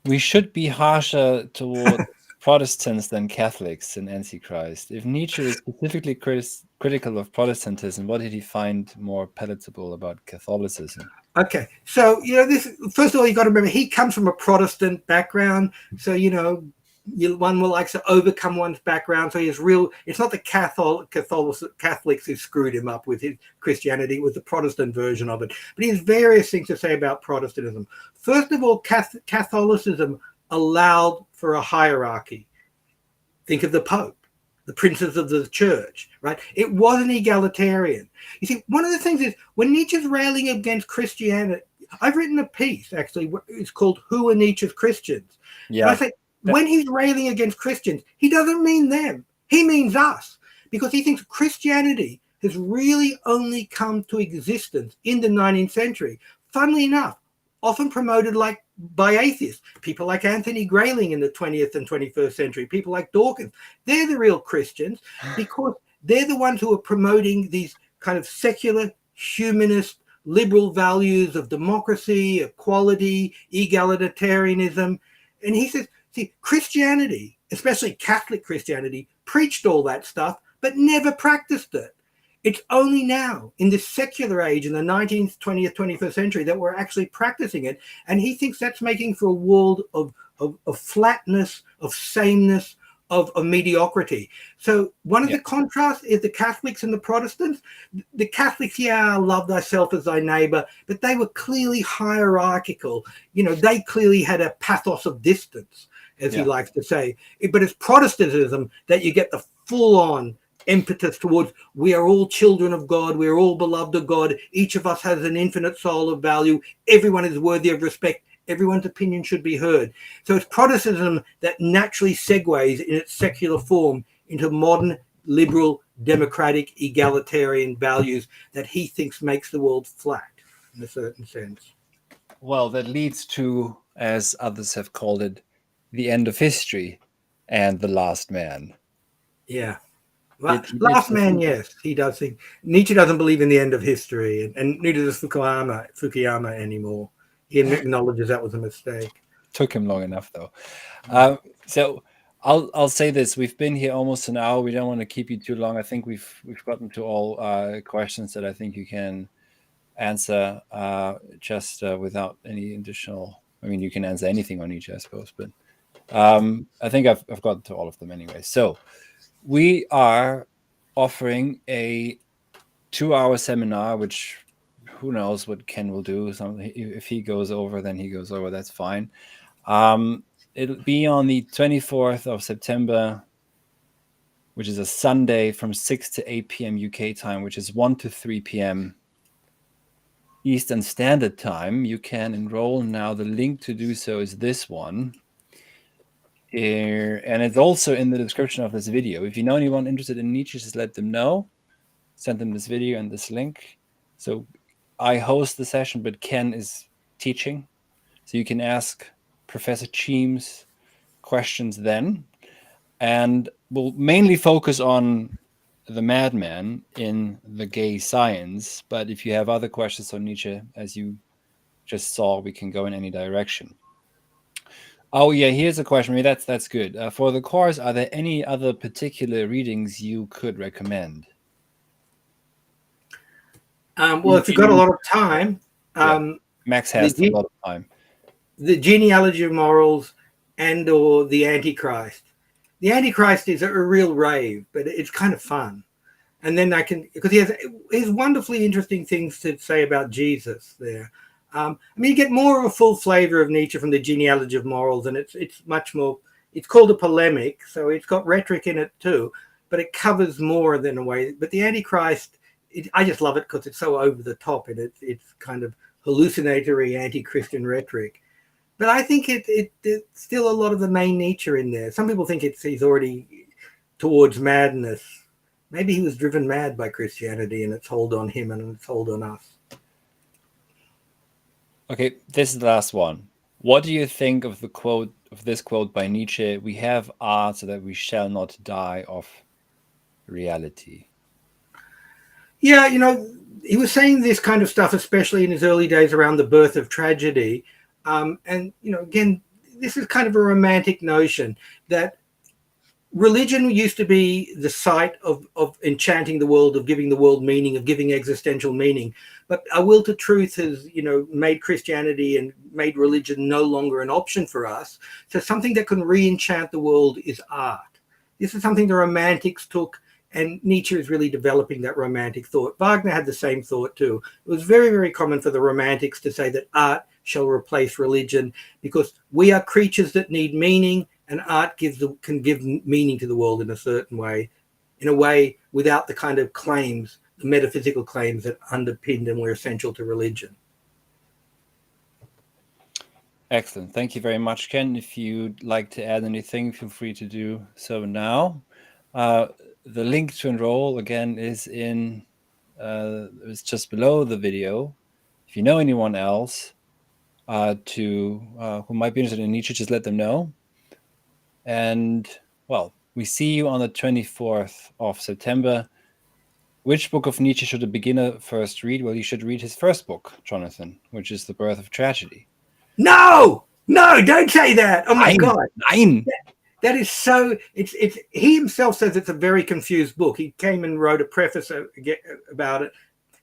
We should be harsher toward Protestants than Catholics in Antichrist. If Nietzsche is specifically critical of Protestantism, what did he find more palatable about Catholicism? Okay, so this, first of all, you got to remember he comes from a Protestant background, so one will like to overcome one's background. So he's real. It's not the Catholics who screwed him up with his Christianity. It was the Protestant version of it. But he has various things to say about Protestantism. First of all, Catholicism allowed for a hierarchy. Think of the Pope, the princes of the church, right? It wasn't egalitarian. You see, one of the things is when Nietzsche's railing against Christianity, I've written a piece, actually, it's called Who Are Nietzsche's Christians? Yeah. And I say, when he's railing against Christians, he doesn't mean them. He means us, because he thinks Christianity has really only come to existence in the 19th century. Funnily enough, often promoted by atheists, people like Anthony Grayling in the 20th and 21st century, people like Dawkins. They're the real Christians, because they're the ones who are promoting these kind of secular, humanist, liberal values of democracy, equality, egalitarianism. And he says, see, Christianity, especially Catholic Christianity, preached all that stuff, but never practiced it. It's only now, in this secular age, in the 19th, 20th, 21st century, that we're actually practicing it. And he thinks that's making for a world of flatness, of sameness, of mediocrity. So one of the contrasts is the Catholics and the Protestants. The Catholics, love thyself as thy neighbor, but they were clearly hierarchical. They clearly had a pathos of distance, as he likes to say. But it's Protestantism that you get the full-on impetus towards we are all children of God, we are all beloved of God, each of us has an infinite soul of value, everyone is worthy of respect, everyone's opinion should be heard. So it's Protestantism that naturally segues in its secular form into modern liberal democratic egalitarian values that he thinks makes the world flat in a certain sense. Well, that leads to, as others have called it, the end of history and the last man. Yeah. Last man, yes, he does think. Nietzsche doesn't believe in the end of history, and neither does Fukuyama anymore. He acknowledges that was a mistake. Took him long enough, though. So I'll say this: we've been here almost an hour. We don't want to keep you too long. I think we've gotten to all questions that I think you can answer just without any additional. I mean, you can answer anything on Nietzsche, I suppose, but I think I've gotten to all of them anyway. So we are offering a 2-hour seminar, which who knows what Ken will do. If he goes over, then he goes over. That's fine. It'll be on the 24th of September, which is a Sunday, from 6 to 8 p.m. UK time, which is 1 to 3 p.m. Eastern Standard Time. You can enroll now. The link to do so is this one. And it's also in the description of this video. If you know anyone interested in Nietzsche, just let them know. Send them this video and this link. So I host the session, but Ken is teaching. So you can ask Professor Cheems questions then. And we'll mainly focus on the madman in the gay science. But if you have other questions on Nietzsche, as you just saw, we can go in any direction. Oh, yeah, here's a question. Maybe that's good. For the course, are there any other particular readings you could recommend? Well, if you've got a lot of time, Max has a lot of time. The Genealogy of Morals and or the Antichrist. The Antichrist is a real rave, but it's kind of fun. And then because he has wonderfully interesting things to say about Jesus there. I mean, you get more of a full flavor of Nietzsche from the Genealogy of Morals, and it's much more, it's called a polemic, so it's got rhetoric in it too, but it covers more than a way. But the Antichrist, I just love it because it's so over the top, and it's kind of hallucinatory anti-Christian rhetoric. But I think it's still a lot of the main Nietzsche in there. Some people think he's already towards madness. Maybe he was driven mad by Christianity and its hold on him and its hold on us. Okay, this is the last one. What do you think of this quote by Nietzsche? We have art so that we shall not die of reality. Yeah, he was saying this kind of stuff, especially in his early days around the birth of tragedy. And, again, this is kind of a romantic notion that religion used to be the site of enchanting the world, of giving the world meaning, of giving existential meaning. But a will to truth has, made Christianity and made religion no longer an option for us. So something that can re-enchant the world is art. This is something the Romantics took, and Nietzsche is really developing that romantic thought. Wagner had the same thought too. It was very, very common for the Romantics to say that art shall replace religion because we are creatures that need meaning, and art can give meaning to the world in a certain way, in a way without the kind of claims, the metaphysical claims that underpinned and were essential to religion. Excellent. Thank you very much, Ken. If you'd like to add anything, feel free to do so now. The link to enroll, again, is it's just below the video. If you know anyone else who might be interested in Nietzsche, just let them know. And, well, we see you on the 24th of September. Which book of Nietzsche should a beginner first read? Well, you should read his first book, Jonathan, which is The Birth of Tragedy. No, don't say that. Oh, my God. Nein. That is so, he himself says it's a very confused book. He came and wrote a preface about it.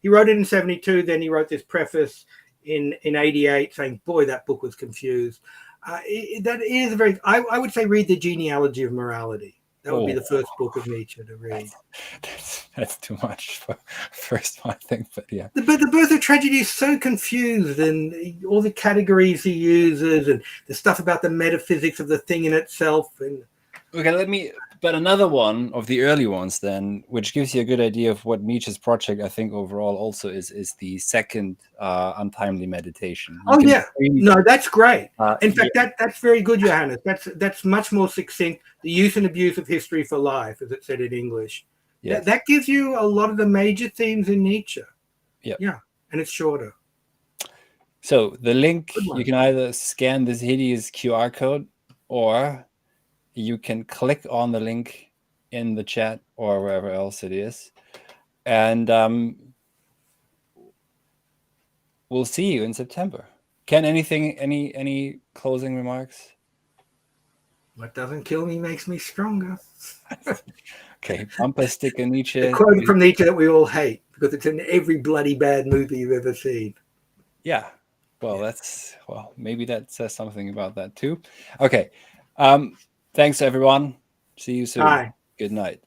He wrote it in 1972. Then he wrote this preface in 1988 saying, boy, that book was confused. That is I would say read The Genealogy of Morality. That would be the first book of Nietzsche to read. That's too much for first one, I think, but yeah. But The Birth of Tragedy is so confused, and all the categories he uses, and the stuff about the metaphysics of the thing in itself. And Okay, but another one of the early ones then, which gives you a good idea of what Nietzsche's project, I think, overall also is the second untimely meditation. No, that's great. In fact, yeah. that's very good, Johannes. That's much more succinct. The use and abuse of history for life, as it said in English. Yes. That gives you a lot of the major themes in Nietzsche. Yeah, and it's shorter. So the link, you can either scan this hideous QR code, or you can click on the link in the chat or wherever else it is, and we'll see you in September. Ken, any closing remarks? What doesn't kill me makes me stronger. Okay, bumper sticker Nietzsche. A quote from Nietzsche that we all hate because it's in every bloody bad movie you've ever seen. Yeah. Well, maybe that says something about that too. Okay. Thanks everyone. See you soon. Bye. Good night.